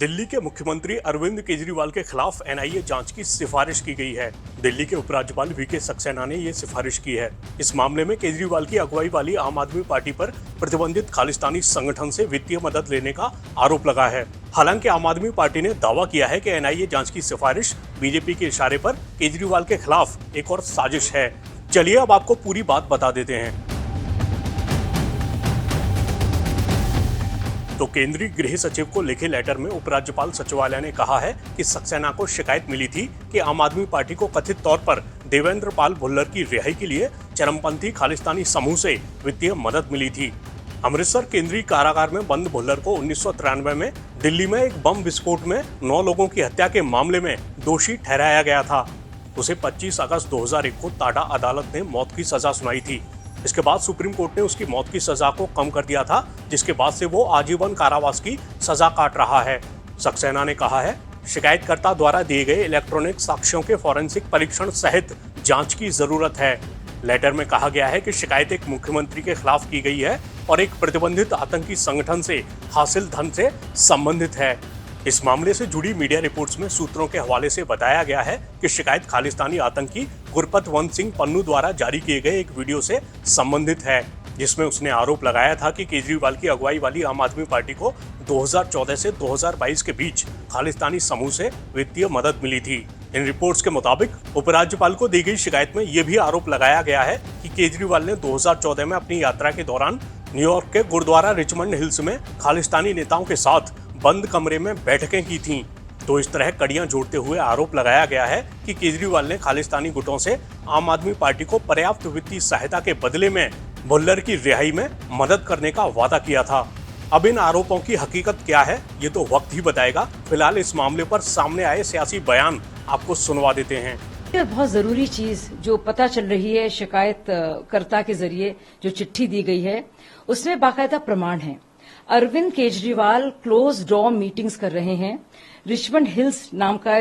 दिल्ली के मुख्यमंत्री अरविंद केजरीवाल के खिलाफ एनआईए जांच की सिफारिश की गई है। दिल्ली के उपराज्यपाल वीके सक्सेना ने ये सिफारिश की है। इस मामले में केजरीवाल की अगुवाई वाली आम आदमी पार्टी पर प्रतिबंधित खालिस्तानी संगठन से वित्तीय मदद लेने का आरोप लगा है। हालांकि आम आदमी पार्टी ने दावा किया है कि एनआईए जांच की सिफारिश बीजेपी के इशारे पर केजरीवाल के खिलाफ एक और साजिश है। चलिए अब आपको पूरी बात बता देते हैं। तो केंद्रीय गृह सचिव को लिखे लेटर में उपराज्यपाल सचिवालय ने कहा है कि सक्सेना को शिकायत मिली थी कि आम आदमी पार्टी को कथित तौर पर देवेंद्र पाल भुल्लर की रिहाई के लिए चरमपंथी खालिस्तानी समूह से वित्तीय मदद मिली थी। अमृतसर केंद्रीय कारागार में बंद भुल्लर को 1993 में दिल्ली में एक बम विस्फोट में 9 लोगों की हत्या के मामले में दोषी ठहराया गया था। उसे 25 अगस्त 2001 को टाडा अदालत ने मौत की सजा सुनाई थी। इसके बाद सुप्रीम कोर्ट ने उसकी मौत की सजा को कम कर दिया था, जिसके बाद से वो आजीवन कारावास की सजा काट रहा है। सक्सेना ने कहा है, शिकायतकर्ता द्वारा दिए गए इलेक्ट्रॉनिक साक्ष्यों के फॉरेंसिक परीक्षण सहित जांच की जरूरत है। लेटर में कहा गया है कि शिकायत एक मुख्यमंत्री के खिलाफ की गई है और एक प्रतिबंधित आतंकी संगठन से हासिल धन से संबंधित है। इस मामले से जुड़ी मीडिया रिपोर्ट्स में सूत्रों के हवाले से बताया गया है कि शिकायत खालिस्तानी आतंकी गुरपतवंत सिंह पन्नू द्वारा जारी किए गए एक वीडियो से संबंधित है, जिसमें उसने आरोप लगाया था कि केजरीवाल की अगुवाई वाली आम आदमी पार्टी को 2014 से 2022 के बीच खालिस्तानी समूह से वित्तीय मदद मिली थी। इन रिपोर्ट्स के मुताबिक उपराज्यपाल को दी गई शिकायत में यह भी आरोप लगाया गया है कि केजरीवाल ने 2014 में अपनी यात्रा के दौरान न्यूयॉर्क के गुरुद्वारा रिचमंड हिल्स में खालिस्तानी नेताओं के साथ बंद कमरे में बैठकें की थीं। तो इस तरह कड़ियां जोड़ते हुए आरोप लगाया गया है कि केजरीवाल ने खालिस्तानी गुटों से आम आदमी पार्टी को पर्याप्त वित्तीय सहायता के बदले में भुल्लर की रिहाई में मदद करने का वादा किया था। अब इन आरोपों की हकीकत क्या है, ये तो वक्त ही बताएगा। फिलहाल इस मामले पर सामने आए सियासी बयान आपको सुनवा देते हैं। बहुत जरूरी चीज जो पता चल रही है, शिकायतकर्ता के जरिए जो चिट्ठी दी गई है उसमें बाकायदा प्रमाण है। Arvind Kejriwal close door meetings कर रहे हैं। रिचमंड हिल्स नाम का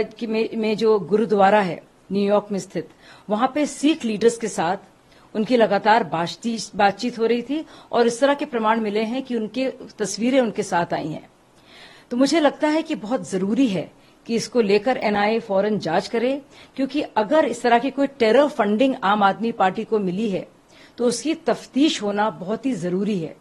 में जो गुरुद्वारा है न्यूयॉर्क में स्थित, वहां पे सिख लीडर्स के साथ उनकी लगातार बातचीत हो रही थी और इस तरह के प्रमाण मिले हैं कि उनके तस्वीरें उनके साथ आई हैं। तो मुझे लगता है कि बहुत जरूरी है कि इसको लेकर एनआईए फौरन जांच करे, क्योंकि अगर इस तरह की कोई टेरर फंडिंग आम आदमी पार्टी को मिली है तो उसकी तफ्तीश होना बहुत ही जरूरी है।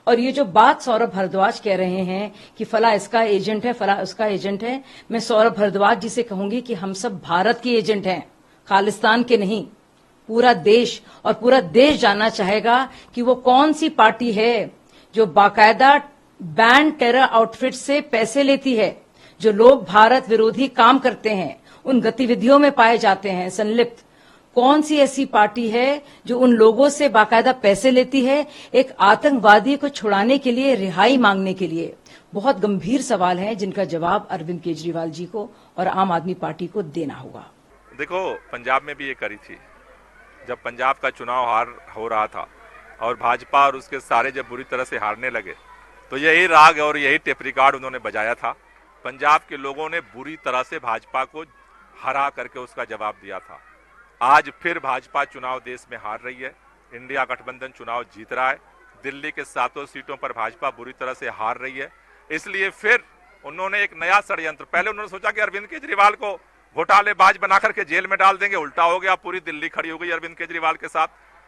और ये जो बात सौरभ भारद्वाज कह रहे हैं कि फला इसका एजेंट है, फला उसका एजेंट है, मैं सौरभ भारद्वाज जी से कहूंगी कि हम सब भारत के एजेंट हैं, खालिस्तान के नहीं। पूरा देश और पूरा देश जानना चाहेगा कि वो कौन सी पार्टी है जो बाकायदा बैंड टेरर आउटफिट से पैसे लेती है, जो लोग भारत विरोधी काम करते हैं उन गतिविधियों में पाए जाते हैं संलिप्त। कौन सी ऐसी पार्टी है जो उन लोगों से बाकायदा पैसे लेती है एक आतंकवादी को छुड़ाने के लिए, रिहाई मांगने के लिए? बहुत गंभीर सवाल हैं जिनका जवाब अरविंद केजरीवाल जी को और आम आदमी पार्टी को देना होगा। देखो, पंजाब में भी ये करी थी जब पंजाब का चुनाव हार हो रहा था और भाजपा और उसके सारे जब बुरी तरह से हारने लगे तो यही राग और यही टेप रिकॉर्ड उन्होंने बजाया था। पंजाब के लोगों ने बुरी तरह से भाजपा को हरा करके उसका जवाब दिया था। आज फिर भाजपा चुनाव देश में हार रही है, इंडिया गठबंधन चुनाव जीत रहा है, दिल्ली के 7 सीटों पर भाजपा बुरी तरह से हार रही है। इसलिए फिर उन्होंने एक नया षड्यंत्र, पहले उन्होंने सोचा कि अरविंद केजरीवाल को घोटालेबाज बना करके जेल में डाल देंगे, उल्टा हो गया, पूरी दिल्ली खड़ी हो गई अरविंद केजरीवाल के साथ।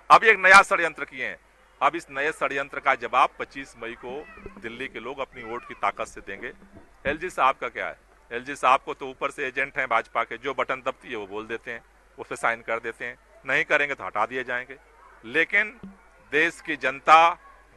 अब एक नया षड्यंत्र किए हैं। अब इस नए षड्यंत्र का जवाब 25 मई को दिल्ली के लोग अपनी वोट की ताकत से देंगे। एलजी साहब का क्या है, एलजी साहब को तो ऊपर से एजेंट हैं भाजपा के, जो बटन दबती है वो बोल देते हैं, उस पर साइन कर देते हैं, नहीं करेंगे तो हटा दिए जाएंगे। लेकिन देश की जनता,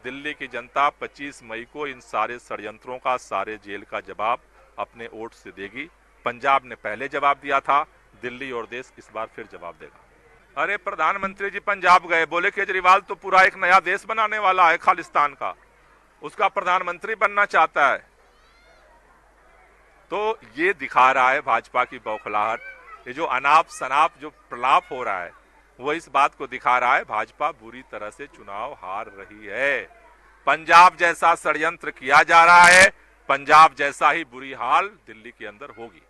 दिल्ली की जनता 25 मई को इन सारे षड्यंत्रों का, सारे जेल का जवाब अपने वोट से देगी। पंजाब ने पहले जवाब दिया था, दिल्ली और देश इस बार फिर जवाब देगा। अरे प्रधानमंत्री जी पंजाब गए, बोले केजरीवाल तो पूरा एक नया देश बनाने वाला है खालिस्तान का, उसका प्रधानमंत्री बनना चाहता है। तो ये दिखा रहा है भाजपा की बौखलाहट। ये जो अनाप शनाप जो प्रलाप हो रहा है वो इस बात को दिखा रहा है भाजपा बुरी तरह से चुनाव हार रही है। पंजाब जैसा षड्यंत्र किया जा रहा है, पंजाब जैसा ही बुरी हाल दिल्ली के अंदर होगी।